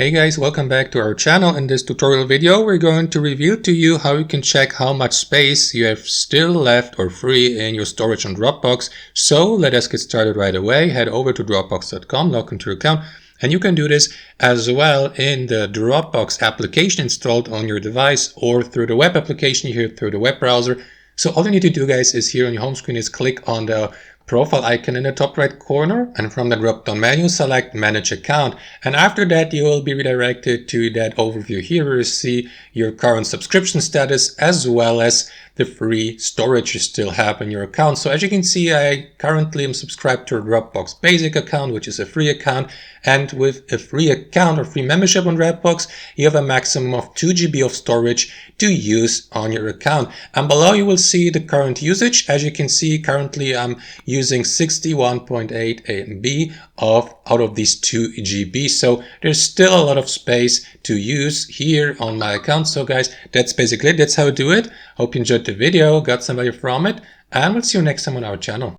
Hey guys, welcome back to our channel. In this tutorial video, we're going to reveal to you how you can check how much space you have still left or free in your storage on Dropbox. So let us get started right away. Head over to dropbox.com, log into your account, and you can do this as well in the Dropbox application installed on your device or through the web application here through the web browser. So all you need to do, guys, is here on your home screen is click on the profile icon in the top right corner, and from the drop down menu select manage account, and after that you will be redirected to that overview here where you see your current subscription status as well as the free storage you still have in your account. So as you can see, I currently am subscribed to a Dropbox basic account, which is a free account, and with a free account or free membership on Dropbox you have a maximum of 2 GB of storage to use on your account. And below you will see the current usage. As you can see, currently I'm using 61.8 MB out of these 2 GB, so there's still a lot of space to use here on my account. So guys, that's basically it. That's how I do it. Hope you enjoyed the video, got some value from it, and we'll see you next time on our channel.